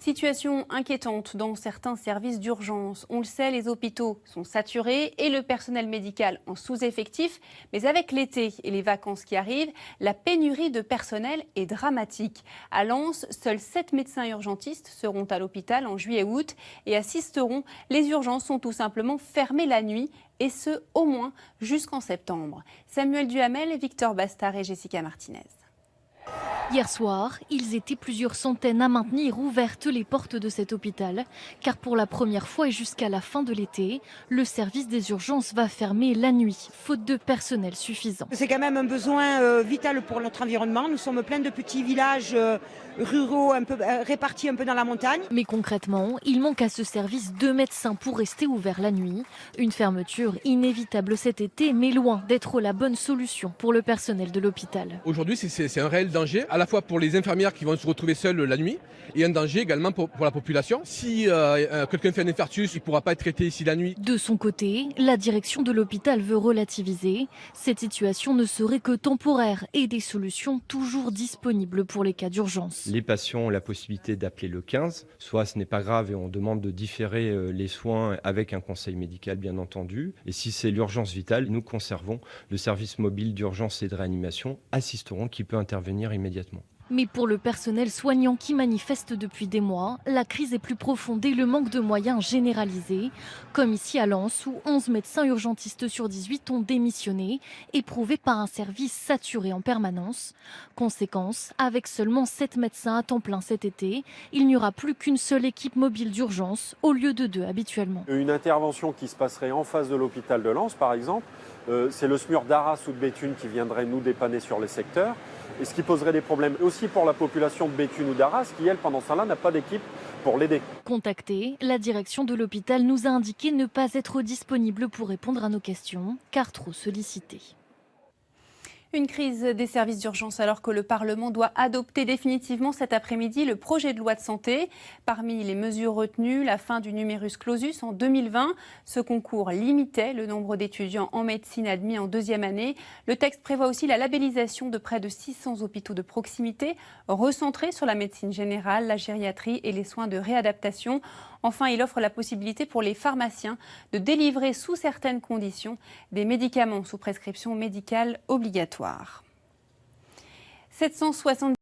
Situation inquiétante dans certains services d'urgence. On le sait, les hôpitaux sont saturés et le personnel médical en sous-effectif. Mais avec l'été et les vacances qui arrivent, la pénurie de personnel est dramatique. À Lens, seuls 7 médecins urgentistes seront à l'hôpital en juillet-août et assisteront. Les urgences sont tout simplement fermées la nuit et ce, au moins jusqu'en septembre. Samuel Duhamel, Victor Bastard et Jessica Martinez. Hier soir, ils étaient plusieurs centaines à maintenir ouvertes les portes de cet hôpital, car pour la première fois et jusqu'à la fin de l'été, le service des urgences va fermer la nuit, faute de personnel suffisant. C'est quand même un besoin vital pour notre environnement. Nous sommes plein de petits villages ruraux répartis un peu dans la montagne. Mais concrètement, il manque à ce service 2 médecins pour rester ouvert la nuit. Une fermeture inévitable cet été, mais loin d'être la bonne solution pour le personnel de l'hôpital. Aujourd'hui, c'est un réel danger, à la fois pour les infirmières qui vont se retrouver seules la nuit, et un danger également pour la population. Si quelqu'un fait un infarctus, il ne pourra pas être traité ici la nuit. De son côté, la direction de l'hôpital veut relativiser. Cette situation ne serait que temporaire et des solutions toujours disponibles pour les cas d'urgence. Les patients ont la possibilité d'appeler le 15, soit ce n'est pas grave et on demande de différer les soins avec un conseil médical bien entendu. Et si c'est l'urgence vitale, nous conservons le service mobile d'urgence et de réanimation assisteront qui peut intervenir immédiatement. Mais pour le personnel soignant qui manifeste depuis des mois, la crise est plus profonde et le manque de moyens généralisé. Comme ici à Lens, où 11 médecins urgentistes sur 18 ont démissionné, éprouvés par un service saturé en permanence. Conséquence, avec seulement 7 médecins à temps plein cet été, il n'y aura plus qu'une seule équipe mobile d'urgence au lieu de 2 habituellement. Une intervention qui se passerait en face de l'hôpital de Lens, par exemple, c'est le SMUR d'Arras ou de Béthune qui viendrait nous dépanner sur les secteurs. Et ce qui poserait des problèmes aussi pour la population de Béthune ou d'Arras, qui, elle, pendant ce temps-là, n'a pas d'équipe pour l'aider. Contacté, la direction de l'hôpital nous a indiqué ne pas être disponible pour répondre à nos questions, car trop sollicité. Une crise des services d'urgence alors que le Parlement doit adopter définitivement cet après-midi le projet de loi de santé. Parmi les mesures retenues, la fin du numerus clausus en 2020. Ce concours limitait le nombre d'étudiants en médecine admis en 2e année. Le texte prévoit aussi la labellisation de près de 600 hôpitaux de proximité, recentrés sur la médecine générale, la gériatrie et les soins de réadaptation. Enfin, il offre la possibilité pour les pharmaciens de délivrer sous certaines conditions des médicaments sous prescription médicale obligatoire. 770